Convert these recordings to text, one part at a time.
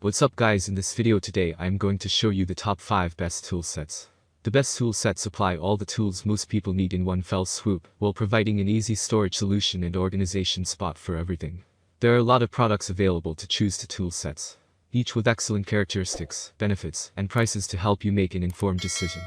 What's up guys, in this video today I am going to show you the top 5 best tool sets. The best tool sets supply all the tools most people need in one fell swoop, while providing an easy storage solution and organization spot for everything. There are a lot of products available to choose the tool sets, each with excellent characteristics, benefits, and prices to help you make an informed decision.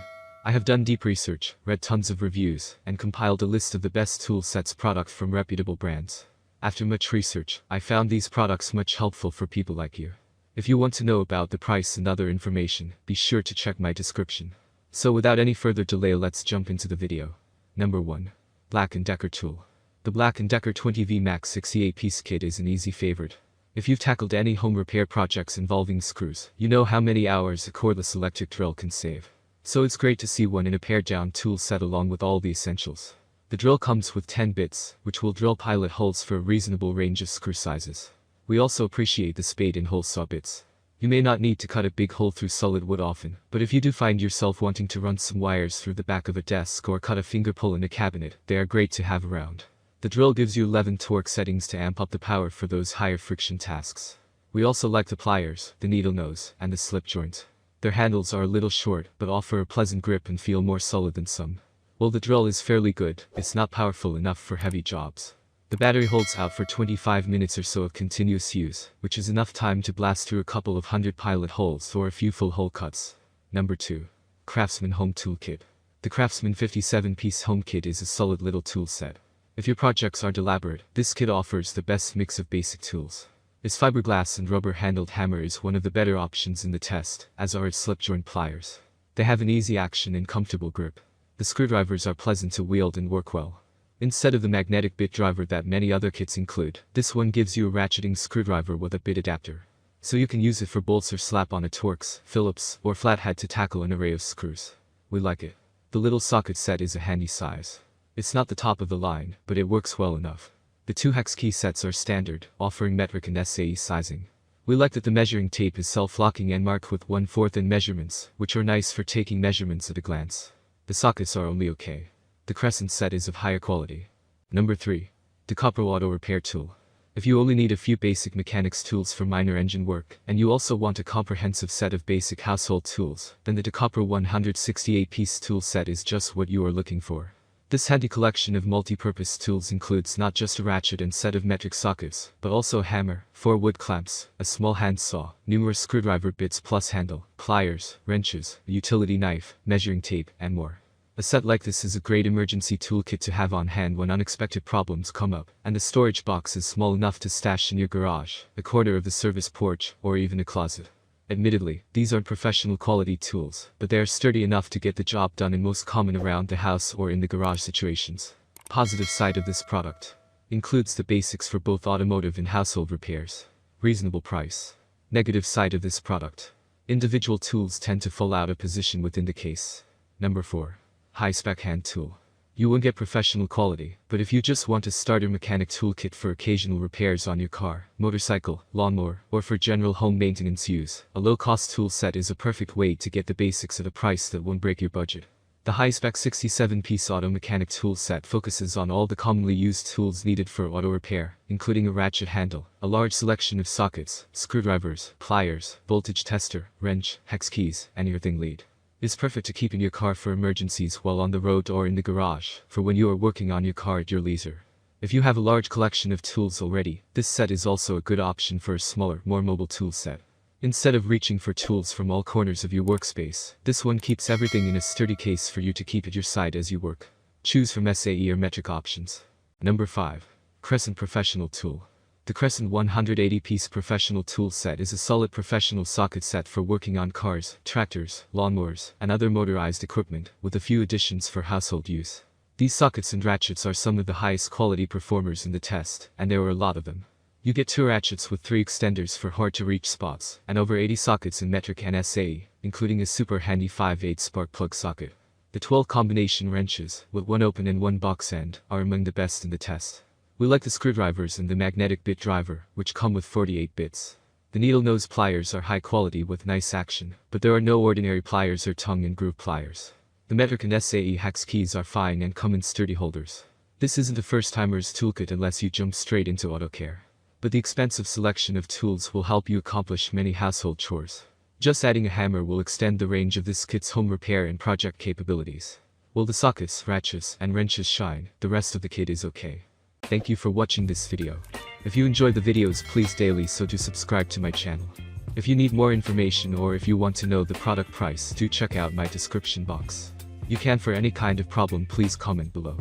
I have done deep research, read tons of reviews, and compiled a list of the best tool sets product from reputable brands. After much research, I found these products much helpful for people like you. If you want to know about the price and other information, be sure to check my description. So without any further delay, let's jump into the video. Number 1. Black & Decker Tool. The Black & Decker 20V Max 68-piece kit is an easy favorite. If you've tackled any home repair projects involving screws, you know how many hours a cordless electric drill can save. So it's great to see one in a pared-down tool set along with all the essentials. The drill comes with 10 bits, which will drill pilot holes for a reasonable range of screw sizes. We also appreciate the spade and hole saw bits. You may not need to cut a big hole through solid wood often, but if you do find yourself wanting to run some wires through the back of a desk or cut a finger pull in a cabinet, they are great to have around. The drill gives you 11 torque settings to amp up the power for those higher friction tasks. We also like the pliers, the needle nose, and the slip joint. Their handles are a little short, but offer a pleasant grip and feel more solid than some. While the drill is fairly good, it's not powerful enough for heavy jobs. The battery holds out for 25 minutes or so of continuous use, which is enough time to blast through a couple of hundred pilot holes or a few full hole cuts. Number 2. CRAFTSMAN Home Tool Kit. The CRAFTSMAN 57-piece home kit is a solid little tool set. If your projects are elaborate, this kit offers the best mix of basic tools. Its fiberglass and rubber-handled hammer is one of the better options in the test, as are its slip-joint pliers. They have an easy action and comfortable grip. The screwdrivers are pleasant to wield and work well. Instead of the magnetic bit driver that many other kits include, this one gives you a ratcheting screwdriver with a bit adapter. So you can use it for bolts or slap on a Torx, Phillips, or flathead to tackle an array of screws. We like it. The little socket set is a handy size. It's not the top of the line, but it works well enough. The 2 hex key sets are standard, offering metric and SAE sizing. We like that the measuring tape is self-locking and marked with 1/4 in measurements, which are nice for taking measurements at a glance. The sockets are only okay. The Crescent set is of higher quality. Number 3. DEKOPRO Auto Repair Tool. If you only need a few basic mechanics tools for minor engine work, and you also want a comprehensive set of basic household tools, then the DEKOPRO 168-piece tool set is just what you are looking for. This handy collection of multi-purpose tools includes not just a ratchet and set of metric sockets, but also a hammer, 4 wood clamps, a small hand saw, numerous screwdriver bits plus handle, pliers, wrenches, a utility knife, measuring tape, and more. A set like this is a great emergency toolkit to have on hand when unexpected problems come up, and the storage box is small enough to stash in your garage, a corner of the service porch, or even a closet. Admittedly, these aren't professional quality tools, but they are sturdy enough to get the job done in most common around the house or in the garage situations. Positive side of this product includes the basics for both automotive and household repairs. Reasonable price. Negative side of this product. Individual tools tend to fall out of position within the case. Number 4. Hi-Spec hand tool. You won't get professional quality, but if you just want a starter mechanic toolkit for occasional repairs on your car, motorcycle, lawnmower, or for general home maintenance use, a low-cost tool set is a perfect way to get the basics at a price that won't break your budget. The Hi-Spec 67-piece auto mechanic tool set focuses on all the commonly used tools needed for auto repair, including a ratchet handle, a large selection of sockets, screwdrivers, pliers, voltage tester, wrench, hex keys, and earthing lead. It's perfect to keep in your car for emergencies while on the road or in the garage, for when you are working on your car at your leisure. If you have a large collection of tools already, this set is also a good option for a smaller, more mobile tool set. Instead of reaching for tools from all corners of your workspace, this one keeps everything in a sturdy case for you to keep at your side as you work. Choose from SAE or metric options. Number 5. Crescent Professional Tool. The Crescent 180-piece professional tool set is a solid professional socket set for working on cars, tractors, lawnmowers, and other motorized equipment, with a few additions for household use. These sockets and ratchets are some of the highest quality performers in the test, and there are a lot of them. You get 2 ratchets with 3 extenders for hard-to-reach spots, and over 80 sockets in metric and SAE, including a super handy 5/8 spark plug socket. The 12 combination wrenches, with 1 open and 1 box end, are among the best in the test. We like the screwdrivers and the magnetic bit driver, which come with 48 bits. The needle nose pliers are high quality with nice action, but there are no ordinary pliers or tongue and groove pliers. The metric and SAE hex keys are fine and come in sturdy holders. This isn't a first-timer's toolkit unless you jump straight into auto care. but the expansive selection of tools will help you accomplish many household chores. Just adding a hammer will extend the range of this kit's home repair and project capabilities. While the sockets, ratchets, and wrenches shine, the rest of the kit is okay. Thank you for watching this video. If you enjoy the videos, please daily so do subscribe to my channel. If you need more information or if you want to know the product price, do check out my description box. You can for any kind of problem please comment below.